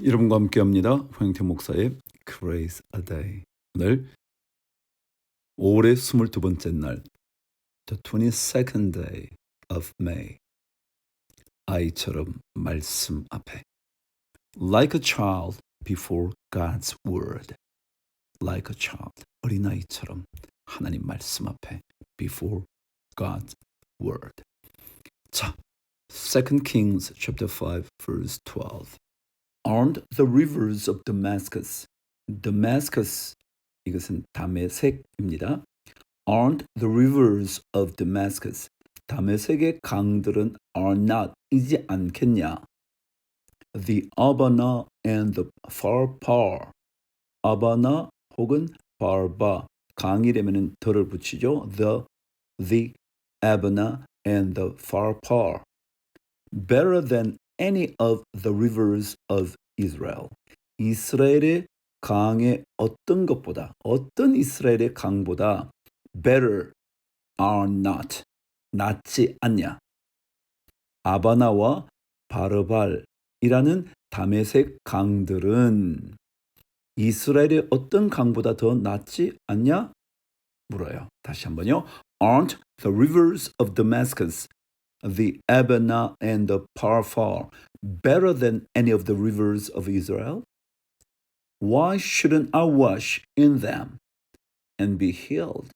여러분과 함께합니다. 황영태 목사의 Grace a Day. 오늘 5월의 22번째 날, the 22nd day of May. 아이처럼 말씀 앞에, like a child before God's word. like a child, 어린아이처럼 하나님 말씀 앞에, before God's word. 자, 2 Kings chapter 5 verse 12. Aren't the rivers of Damascus? Damascus, 이것은 다메섹입니다. Aren't the rivers of Damascus? 다메섹의 강들은 are not, 이지 않겠냐? The Abana and the Pharpar. 아바나 혹은 바르바, 강이라면은 더를 붙이죠. The Abana and the Pharpar. Better than any of the rivers of Israel. 이스라엘의 강의 어떤 것보다, 어떤 이스라엘의 강보다 better are not, 낫지 않냐. 아바나와 바르발이라는 다메섹 강들은 이스라엘의 어떤 강보다 더 낫지 않냐? 물어요. 다시 한번요. Aren't the rivers of Damascus, the Abana and the Pharpar, better than any of the rivers of Israel? Why shouldn't I wash in them and be healed?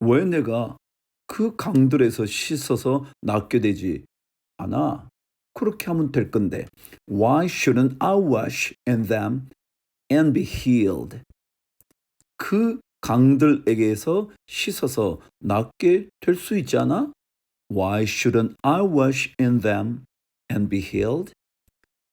왜 내가 그 강들에서 씻어서 낫게 되지 않아? 그렇게 하면 될 건데. Why shouldn't I wash in them and be healed? 그 강들에게서 씻어서 낫게 될 수 있지 않아? Why shouldn't I wash in them and be healed?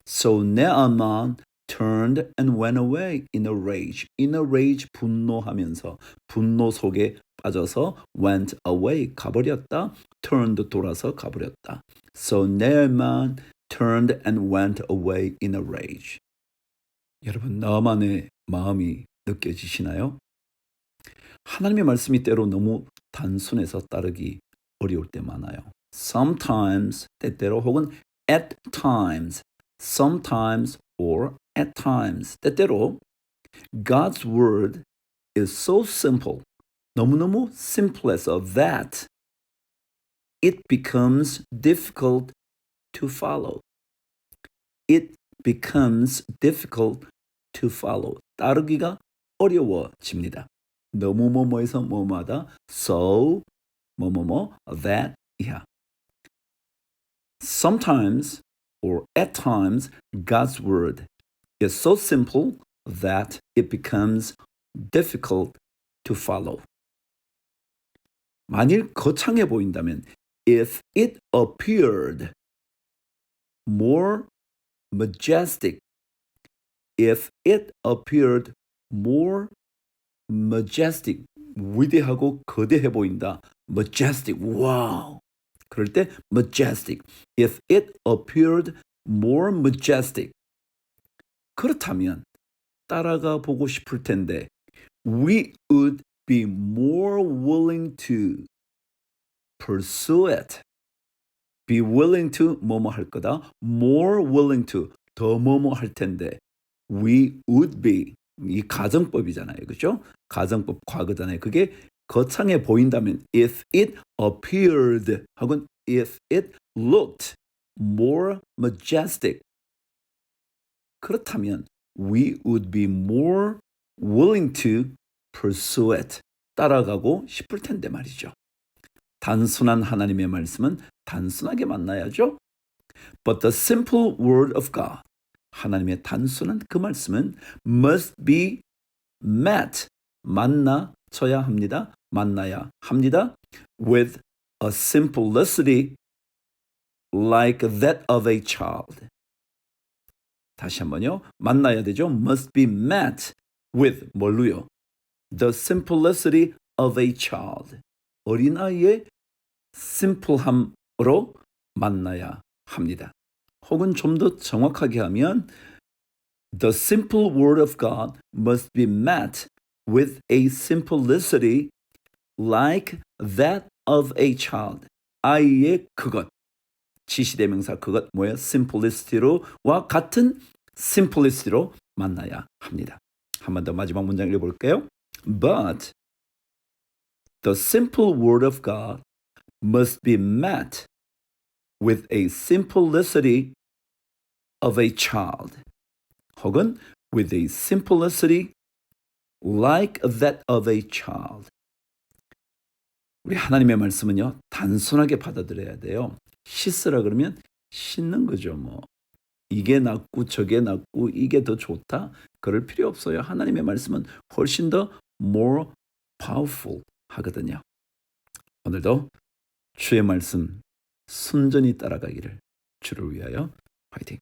So Naaman turned and went away in a rage. In a rage, 분노하면서, 분노 속에 빠져서 went away, 가버렸다. turned, 돌아서 가버렸다. So Naaman turned and went away in a rage. 여러분, 나만의 마음이 느껴지시나요? 하나님의 말씀이 때로 너무 단순해서 따르기 어려울 때 많아요. Sometimes, 때때로 혹은 at times, sometimes or at times, 때때로 God's word is so simple, 너무너무 sim플해서 that it becomes difficult to follow. It becomes difficult to follow. 따르기가 어려워집니다. 너무 뭐뭐해서 뭐뭐하다. So 뭐뭐뭐 that 이하. Sometimes or at times God's word is so simple that it becomes difficult to follow. 만일 거창해 보인다면 if it appeared more majestic, if it appeared more majestic, 위대하고 거대해 보인다. majestic, wow. 그럴 때 majestic. If it appeared more majestic. 그렇다면 따라가 보고 싶을 텐데 we would be more willing to pursue it. be willing to 뭐뭐 할 거다. more willing to 더 뭐뭐 할 텐데 we would be 이 가정법이잖아요. 그렇죠? 가정법 과거잖아요. 그게 거창해 보인다면 if it appeared 하고는 if it looked more majestic. 그렇다면 we would be more willing to pursue it. 따라가고 싶을 텐데 말이죠. 단순한 하나님의 말씀은 단순하게 만나야죠. But the simple word of God, 하나님의 단순한 그 말씀은 must be met, 만나져야 합니다. 만나야 합니다. With a simplicity like that of a child. 다시 한번요. 만나야 되죠. Must be met with 뭘로요? The simplicity of a child. 어린아이의 심플함으로 만나야 합니다. 혹은 좀 더 정확하게 하면 The simple word of God must be met with a simplicity like that of a child. 아이의 그것. 지시대명사 그것 뭐예요? simplicity로와 같은 simplicity로 만나야 합니다. 한 번 더 마지막 문장 읽어볼게요. But the simple word of God must be met with a simplicity of a child. 혹은 with a simplicity like that of a child. 우리 하나님의 말씀은요, 단순하게 받아들여야 돼요. 씻으라 그러면 씻는 거죠, 뭐. 이게 낫고 저게 낫고 이게 더 좋다? 그럴 필요 없어요. 하나님의 말씀은 훨씬 더 more powerful 하거든요. 오늘도 주의 말씀 순전히 따라가기를 주를 위하여 화이팅!